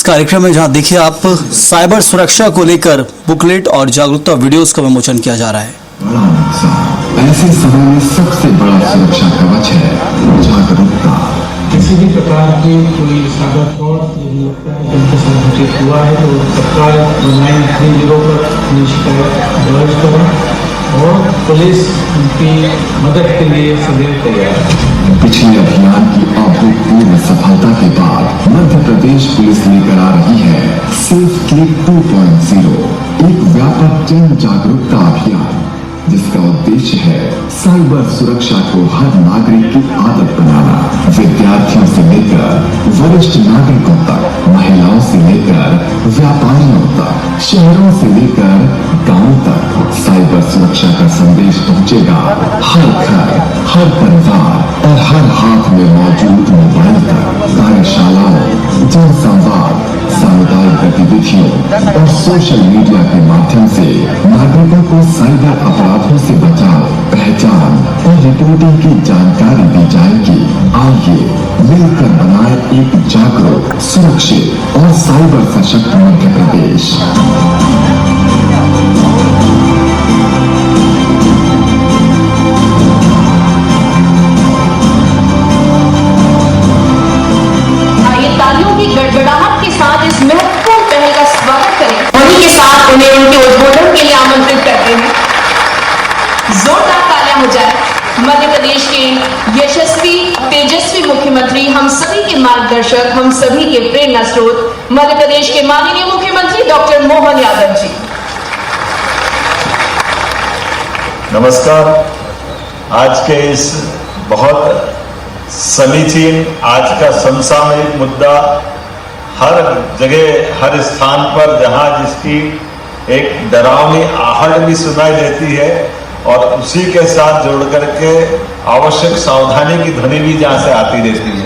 कार्यक्रम में जहां देखिए आप साइबर सुरक्षा को लेकर बुकलेट और जागरूकता वीडियोस का विमोचन किया जा रहा है। ऐसे समय में सबसे बड़ा सुरक्षा कवच है जागरूकता। किसी भी प्रकार की कोई साइबर फ्रॉड यदि लगता है कि उनके साथ घटित हुआ है तो तत्काल 1930 पर अपनी शिकायत दर्ज करें और पुलिस उनकी मदद के लिए सदैव तैयार है। पिछले अभियान की अभूतपूर्व सफलता के बाद मध्य प्रदेश पुलिस लेकर आ रही है सेफ क्लिक 2.0, एक व्यापक जन जागरूकता अभियान जिसका उद्देश्य है साइबर सुरक्षा को हर नागरिक की आदत बनाना। विद्यार्थियों से लेकर वरिष्ठ नागरिकों तक, महिलाओं से लेकर व्यापारियों तक, शहरों से लेकर गांव तक साइबर सुरक्षा का संदेश पहुंचेगा हर घर, हर परिवार और हर हाथ में मौजूद मोबाइल तक। कार्यशालाओं, जन संवाद, सामुदायिक गतिविधियों और सोशल मीडिया के माध्यम से नागरिकों को साइबर अपराधों से बचाव, पहचान और रिपोर्टिंग की जानकारी दी जाएगी। आइए मिलकर बनाए एक जागरूक, सुरक्षित और साइबर सशक्त मध्य प्रदेश। गड़गड़ाहट के साथ इस महत्वपूर्ण पहल का स्वागत करें। उन्हीं के साथ उन्हें उनके उद्बोधन के लिए आमंत्रित करते हैं। जोरदार तालियां हो जाए। मध्य प्रदेश के यशस्वी, तेजस्वी मुख्यमंत्री, हम सभी के मार्गदर्शक, हम सभी के प्रेरणा स्रोत, मध्य प्रदेश के माननीय मुख्यमंत्री डॉक्टर मोहन यादव जी। नमस्कार। आज के इस बहुत समीचीन, आज का समसामयिक मुद्दा हर जगह, हर स्थान पर जहां जिसकी एक डरावनी आहट भी सुनाई देती है और उसी के साथ जोड़ करके आवश्यक सावधानी की ध्वनि भी जहां से आती रहती है।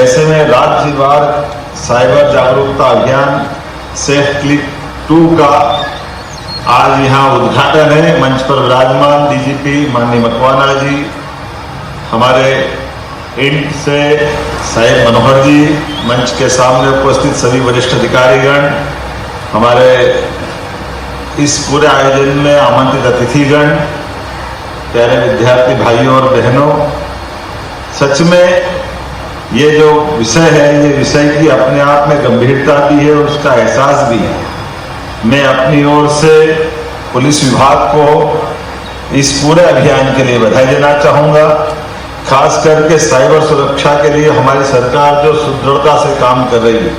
ऐसे में राज्यवार साइबर जागरूकता अभियान सेफ क्लिक 2 का आज यहाँ उद्घाटन है। मंच पर विराजमान डीजीपी माननीय मकवाना जी, हमारे इंड से साहिब मनोहर जी, मंच के सामने उपस्थित सभी वरिष्ठ अधिकारीगण, हमारे इस पूरे आयोजन में आमंत्रित अतिथिगण, प्यारे विद्यार्थी भाइयों और बहनों, सच में ये जो विषय है, ये विषय की अपने आप में गंभीरता भी है और उसका एहसास भी है। मैं अपनी ओर से पुलिस विभाग को इस पूरे अभियान के लिए बधाई देना चाहूँगा। खास करके साइबर सुरक्षा के लिए हमारी सरकार जो सुदृढ़ता से काम कर रही है,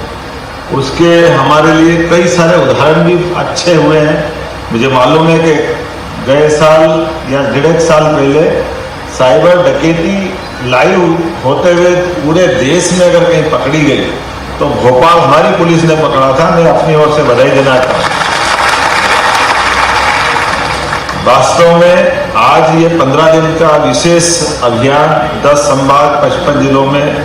उसके हमारे लिए कई सारे उदाहरण भी अच्छे हुए हैं। मुझे मालूम है कि गए साल या 1.5 साल पहले साइबर डकैती लाइव होते हुए पूरे देश में अगर कहीं पकड़ी गई तो भोपाल हमारी पुलिस ने पकड़ा था। मैं अपनी ओर से बधाई देना चाहता हूँ। वास्तव में आज ये 15 दिन का विशेष अभियान 10 संभाग 55 जिलों में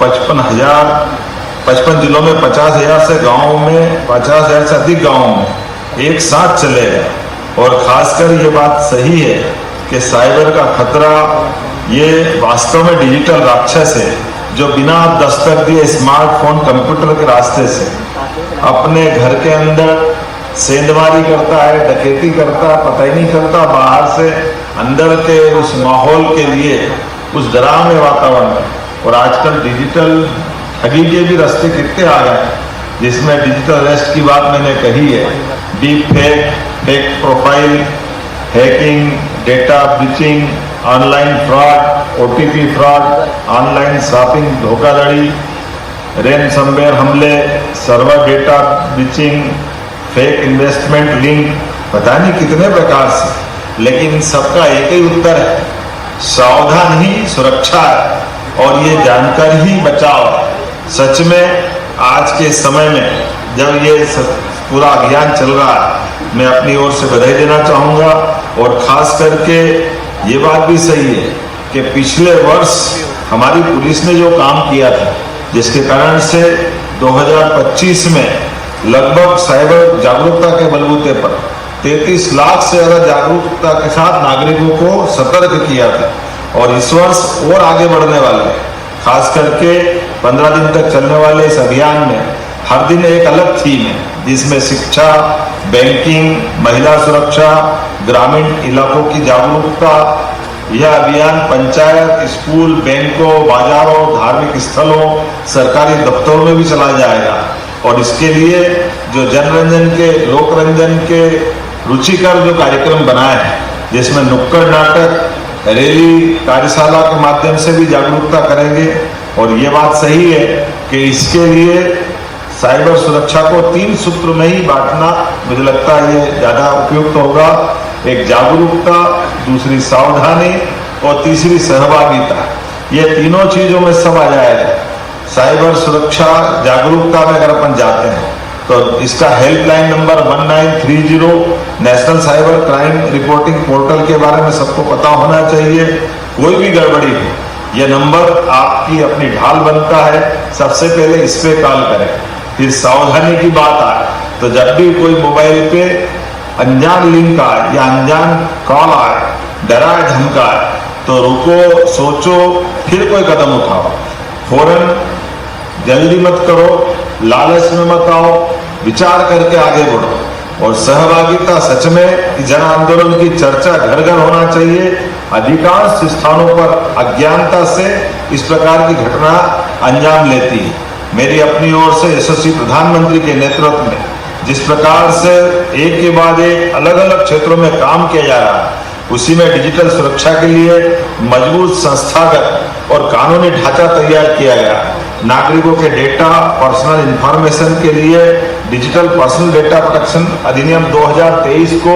55 जिलों में 50,000 से गाँव में 50,000 से अधिक गाँव में एक साथ चलेगा। और खासकर ये बात सही है कि साइबर का खतरा ये वास्तव में डिजिटल राक्षस है जो बिना दस्तक दिए स्मार्टफोन, कंप्यूटर के रास्ते से अपने घर के अंदर सेंधमारी करता है, डकैती करता है, पता ही नहीं चलता। बाहर से अंदर के उस माहौल के लिए, उस डरावने वातावरण, और आजकल डिजिटल ठगी के भी रास्ते कितने आ गए हैं, जिसमें डिजिटल अरेस्ट की बात मैंने कही है। Deep fake, fake profile, hacking, data breaching, online fraud, OTP fraud, online shopping धोखाधड़ी, रैनसमवेयर हमले, server data breaching, fake investment link, पता नहीं कितने प्रकार से। लेकिन सबका एक ही उत्तर है, सावधान ही सुरक्षा है और ये जानकर ही बचाव है। सच में आज के समय में जब ये पूरा अभियान चल रहा है, मैं अपनी ओर से बधाई देना चाहूँगा। और खास करके ये बात भी सही है कि पिछले वर्ष हमारी पुलिस ने जो काम किया था, जिसके कारण से 2025 में लगभग साइबर जागरूकता के बलबूते पर 33 लाख से ज्यादा जागरूकता के साथ नागरिकों को सतर्क किया था और इस वर्ष और आगे बढ़ने वाले, खास करके 15 दिन तक चलने वाले इस अभियान में हर दिन एक अलग थीम है, जिसमें शिक्षा, बैंकिंग, महिला सुरक्षा, ग्रामीण इलाकों की जागरूकता। यह अभियान पंचायत, स्कूल, बैंकों, बाजारों, धार्मिक स्थलों, सरकारी दफ्तरों में भी चलाया जाएगा। और इसके लिए जो जनरंजन के, लोक रंजन के रुचिकर जो कार्यक्रम बनाए हैं, जिसमें नुक्कड़ नाटक, रैली, कार्यशाला के माध्यम से भी जागरूकता करेंगे। और ये बात सही है कि इसके लिए साइबर सुरक्षा को 3 सूत्र में ही बांटना मुझे लगता है ये ज्यादा उपयुक्त होगा। एक जागरूकता, दूसरी सावधानी और तीसरी सहभागिता। ये तीनों चीजों में सब आ जाएगा। साइबर सुरक्षा जागरूकता में अगर अपन जाते हैं तो इसका helpline number 1930 national cyber crime reporting portal के बारे में सबको पता होना चाहिए। कोई भी गड़बड़ी हो, यह नंबर आपकी अपनी ढाल बनता है। सबसे पहले इस पे कॉल करें। फिर सावधानी की बात आए तो जब भी कोई मोबाइल पे अनजान लिंक आए या अनजान कॉल आए, डराए धमकाए, तो रुको, सोचो, फिर कोई कदम उठाओ। फौरन जल्दी मत करो, लालच में मत आओ, विचार करके आगे बढ़ो। और सहभागिता सच में जन आंदोलन की चर्चा घर घर होना चाहिए। अधिकांश स्थानों पर अज्ञानता से इस प्रकार की घटना अंजाम लेती है। मेरी अपनी ओर से यशस्वी प्रधानमंत्री के नेतृत्व में जिस प्रकार से एक के बाद एक अलग अलग क्षेत्रों में काम किया जा रहा है, उसी में डिजिटल सुरक्षा के लिए मजबूत संस्थागत और कानूनी ढांचा तैयार किया गया। नागरिकों के डेटा, पर्सनल इंफॉर्मेशन के लिए डिजिटल पर्सनल डेटा प्रोटेक्शन अधिनियम 2023 को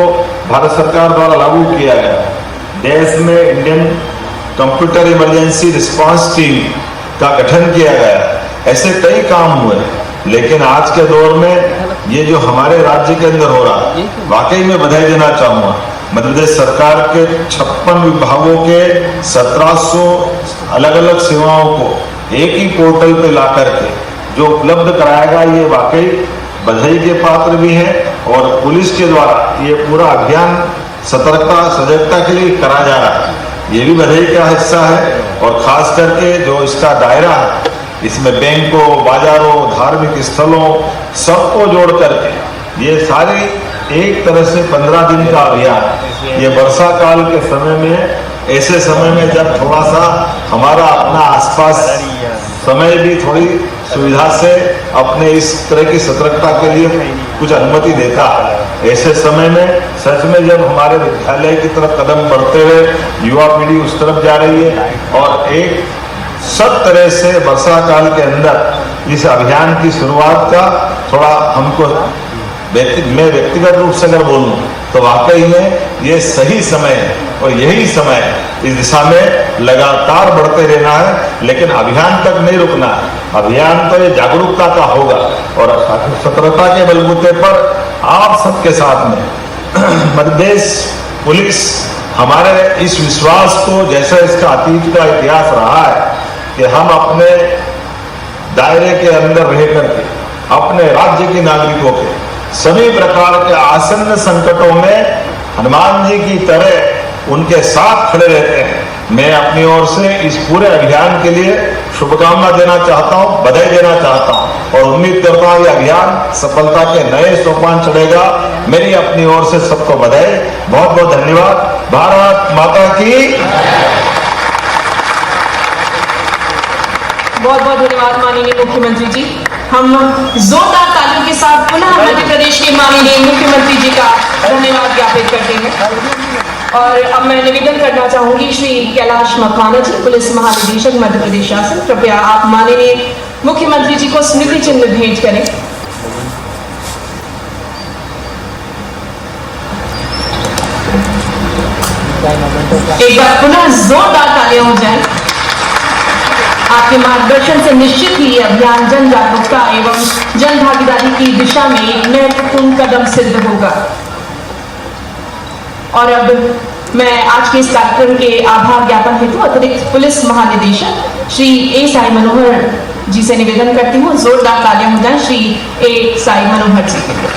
भारत सरकार द्वारा लागू किया गया। देश में Indian computer emergency response team का गठन किया गया। ऐसे कई काम हुए, लेकिन आज के दौर में ये जो हमारे राज्य के अंदर हो रहा है, वाकई में बधाई देना चाहूंगा। मध्य प्रदेश सरकार के 56 विभागों के 1700 अलग अलग सेवाओं को एक ही पोर्टल पे ला करके जो उपलब्ध कराएगा, ये वाकई बधाई के पात्र भी है। और पुलिस के द्वारा ये पूरा अभियान सतर्कता, सजगता के लिए करा जा रहा है, ये भी बधाई का हिस्सा है। और खास करके जो इसका दायरा है, इसमें बैंकों, बाजारों, धार्मिक स्थलों, सबको जोड़ करके ये सारी एक तरह से 15 दिन का अभियान, ये वर्षा काल के समय में, ऐसे समय में जब थोड़ा सा हमारा अपना आसपास समय भी थोड़ी सुविधा से अपने इस तरह की सतर्कता के लिए कुछ अनुमति देता है, ऐसे समय में सच में जब हमारे विद्यालय की तरफ कदम बढ़ते हुए युवा पीढ़ी उस तरफ जा रही है, और एक सब तरह से वर्षा काल के अंदर इस अभियान की शुरुआत का थोड़ा हमको मैं व्यक्तिगत रूप से अगर बोलूं तो वाकई में ये सही समय है। और यही समय इस दिशा में लगातार बढ़ते रहना है, लेकिन अभियान तक नहीं रुकना है। अभियान तो ये जागरूकता का होगा और सतर्कता के बलबूते पर आप सबके साथ में मध्य प्रदेश पुलिस हमारे इस विश्वास को, जैसा इसका अतीत का इतिहास रहा है कि हम अपने दायरे के अंदर रह करके अपने राज्य के नागरिकों के सभी प्रकार के आसन्न संकटों में हनुमान जी की तरह उनके साथ खड़े रहते हैं। मैं अपनी ओर से इस पूरे अभियान के लिए शुभकामना देना चाहता हूं, बधाई देना चाहता हूं और उम्मीद करता हूं ये अभियान सफलता के नए सोपान चढ़ेगा। मेरी अपनी ओर से सबको बधाई, बहुत बहुत धन्यवाद। भारत माता की। बहुत बहुत धन्यवाद माननीय मुख्यमंत्री जी। हम जोरदार तालियों के साथ पुनः मध्य प्रदेश के माननीय मुख्यमंत्री जी का धन्यवाद ज्ञापित करते हैं। और अब मैं निवेदन करना चाहूंगी श्री कैलाश मकवाना जी, पुलिस महानिदेशक मध्य प्रदेश शासन, कृपया आप माननीय मुख्यमंत्री जी को स्मृति चिन्ह भेंट करें। एक बार पुनः जोरदार तालियां हो जाए। आपके मार्गदर्शन से निश्चित ही ये अभियान जन जागरूकता एवं जन भागीदारी की दिशा में एक महत्वपूर्ण कदम सिद्ध होगा। और अब मैं आज के इस कार्यक्रम के आभार ज्ञापन हेतु अतिरिक्त पुलिस महानिदेशक श्री ए साई मनोहर जी से निवेदन करती हूँ, जोरदार तालियां हो जाए श्री ए साई मनोहर जी के लिए।